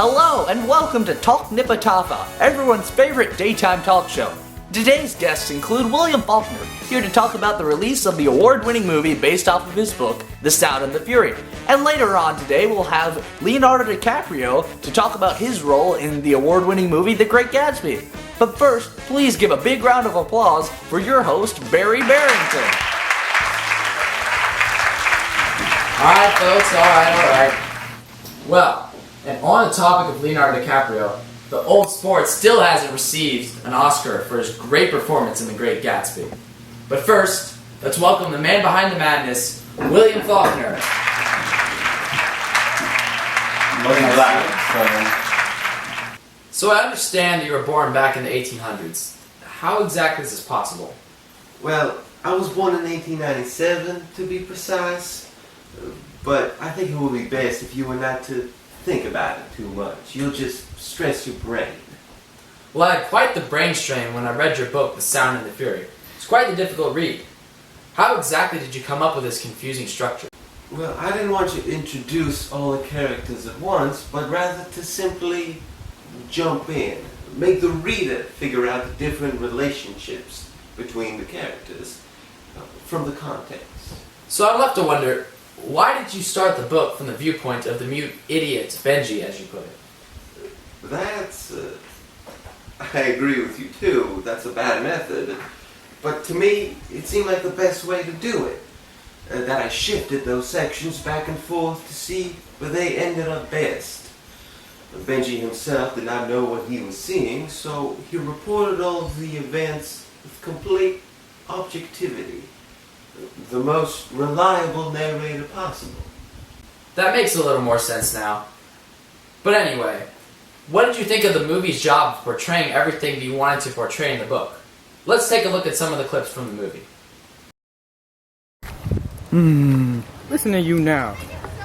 Hello and welcome to Talk Nipatafa, everyone's favorite daytime talk show. Today's guests include William Faulkner, here to talk about the release of the award-winning movie based off of his book, The Sound and the Fury. And later on today we'll have Leonardo DiCaprio to talk about his role in the award-winning movie The Great Gatsby. But first, please give a big round of applause for your host, Barry Barrington. Alright folks, alright. Well, and on the topic of Leonardo DiCaprio, the old sport still hasn't received an Oscar for his great performance in The Great Gatsby. But first, let's welcome the man behind the madness, William Faulkner. So I understand that you were born back in the 1800s. How exactly is this possible? Well, I was born in 1897 to be precise, but I think it would be best if you were not to think about it too much. You'll just stress your brain. Well, I had quite the brain strain when I read your book, The Sound and the Fury. It's quite a difficult read. How exactly did you come up with this confusing structure? Well, I didn't want you to introduce all the characters at once, but rather to simply jump in. Make the reader figure out the different relationships between the characters from the context. So I'm left to wonder, why did you start the book from the viewpoint of the mute idiot Benji, as you put it? That's, I agree with you too, that's a bad method. But to me, it seemed like the best way to do it. That I shifted those sections back and forth to see where they ended up best. Benji himself did not know what he was seeing, so he reported all of the events with complete objectivity. The most reliable narrator possible. That makes a little more sense now. But anyway, what did you think of the movie's job of portraying everything you wanted to portray in the book? Let's take a look at some of the clips from the movie. Listen to you now.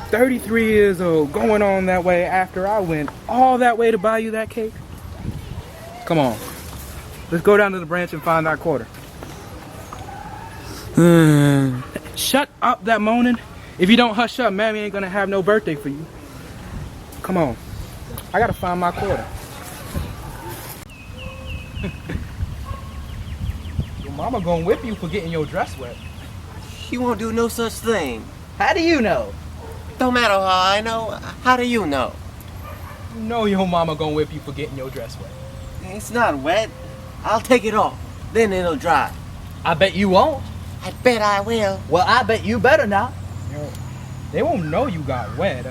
33 years old, going on that way after I went all that way to buy you that cake? Come on. Let's go down to the branch and find that quarter. Shut up, that moaning. If you don't hush up, Mammy ain't gonna have no birthday for you. Come on. I gotta find my quarter. Your mama gonna whip you for getting your dress wet. She won't do no such thing. How do you know? Don't matter how I know. How do you know? You know your mama gonna whip you for getting your dress wet. It's not wet. I'll take it off. Then it'll dry. I bet you won't. I bet I will. Well, I bet you better not. You know, they won't know you got wet.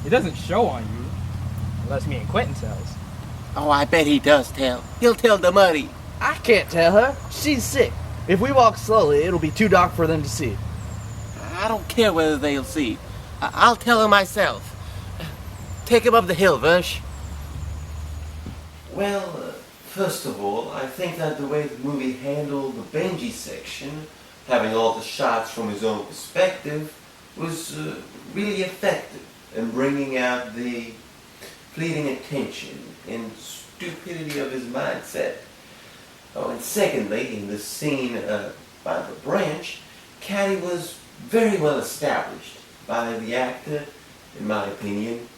It doesn't show on you. Unless me and Quentin tells. Oh, I bet he does tell. He'll tell the muddy. I can't tell her. She's sick. If we walk slowly, it'll be too dark for them to see. I don't care whether they'll see. I'll tell her myself. Take him up the hill, Versh. Well, first of all, I think that the way the movie handled the Benji section, having all the shots from his own perspective, was really effective in bringing out the fleeting attention and stupidity of his mindset. Oh, and secondly, in the scene by the branch, Caddy was very well established by the actor, in my opinion,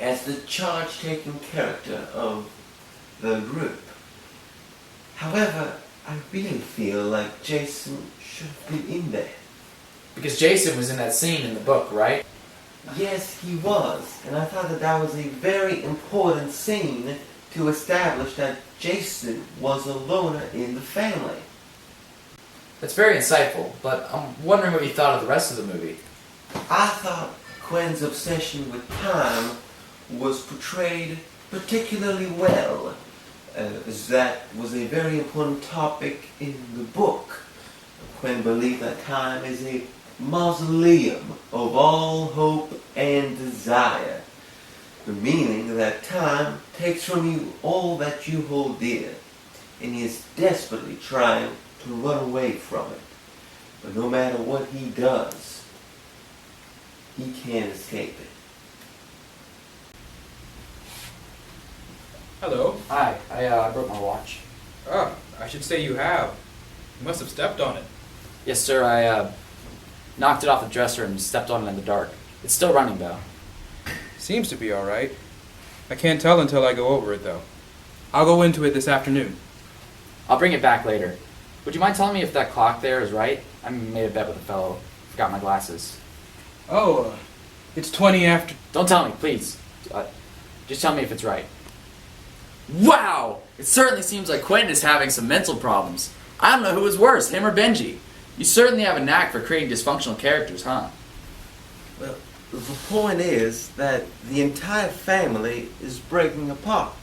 as the charge-taking character of the group. However, I really feel like Jason should have been in there. Because Jason was in that scene in the book, right? Yes, he was, and I thought that that was a very important scene to establish that Jason was a loner in the family. That's very insightful, but I'm wondering what you thought of the rest of the movie. I thought Quinn's obsession with time was portrayed particularly well, as that was a very important topic in the book. Quinn believed that time is a mausoleum of all hope and desire, the meaning that time takes from you all that you hold dear, and he is desperately trying to run away from it. But no matter what he does, he can't escape it. Hello. Hi, I broke my watch. Oh, I should say you have. You must have stepped on it. Yes, sir, I knocked it off the dresser and stepped on it in the dark. It's still running, though. Seems to be alright. I can't tell until I go over it, though. I'll go into it this afternoon. I'll bring it back later. Would you mind telling me if that clock there is right? I made a bet with a fellow. Forgot my glasses. Oh, it's 20 after... Don't tell me, please. Just tell me if it's right. Wow! It certainly seems like Quentin is having some mental problems. I don't know who is worse, him or Benji. You certainly have a knack for creating dysfunctional characters, huh? Well, the point is that the entire family is breaking apart.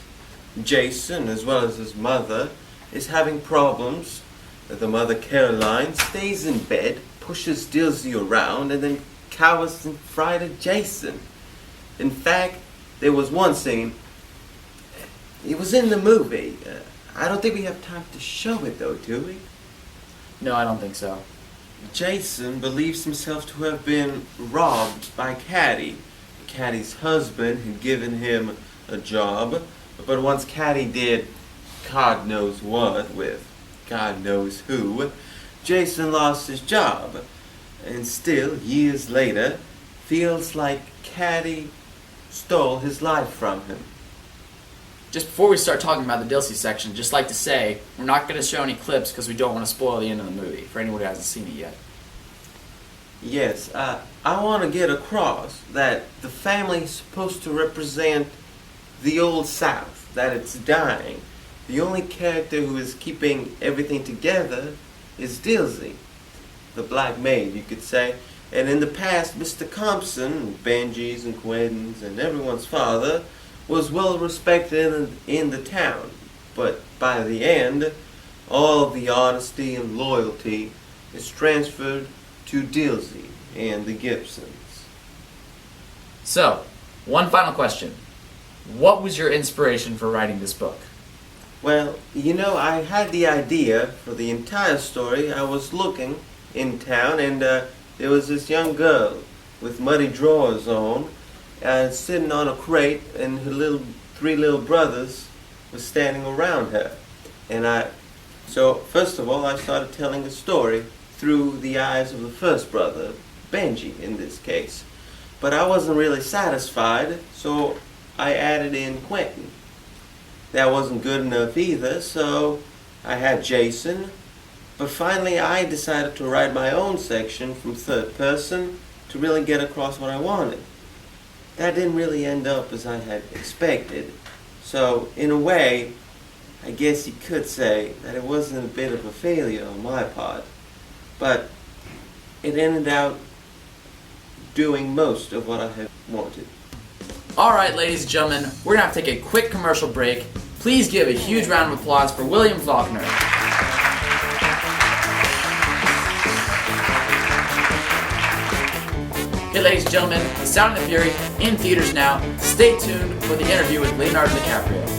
Jason, as well as his mother, is having problems. The mother, Caroline, stays in bed, pushes Dilsey around, and then cowers in fright at Jason. In fact, there was one scene. It was in the movie. I don't think we have time to show it, though, do we? No, I don't think so. Jason believes himself to have been robbed by Caddy. Caddy's husband had given him a job, but once Caddy did God knows what with God knows who, Jason lost his job, and still, years later, feels like Caddy stole his life from him. Just before we start talking about the Dilsey section, just like to say, we're not going to show any clips because we don't want to spoil the end of the movie for anyone who hasn't seen it yet. Yes, I want to get across that the family is supposed to represent the old South, that it's dying. The only character who is keeping everything together is Dilsey, the black maid, you could say. And in the past, Mr. Compson, Benji's and Quentin's and everyone's father, was well respected in the town. But by the end, all of the honesty and loyalty is transferred to Dilsey and the Gibsons. So, one final question. What was your inspiration for writing this book? Well, I had the idea for the entire story. I was looking in town, and there was this young girl with muddy drawers on, sitting on a crate, and her three little brothers were standing around her. So first of all, I started telling a story through the eyes of the first brother, Benji in this case. But I wasn't really satisfied, so I added in Quentin. That wasn't good enough either, so I had Jason. But finally I decided to write my own section from third person to really get across what I wanted. That didn't really end up as I had expected. So in a way, I guess you could say that it wasn't a bit of a failure on my part. But it ended out doing most of what I had wanted. Alright, ladies and gentlemen, we're going to have to take a quick commercial break. Please give a huge round of applause for William Faulkner. Okay, ladies and gentlemen, The Sound and the Fury in theaters now. Stay tuned for the interview with Leonardo DiCaprio.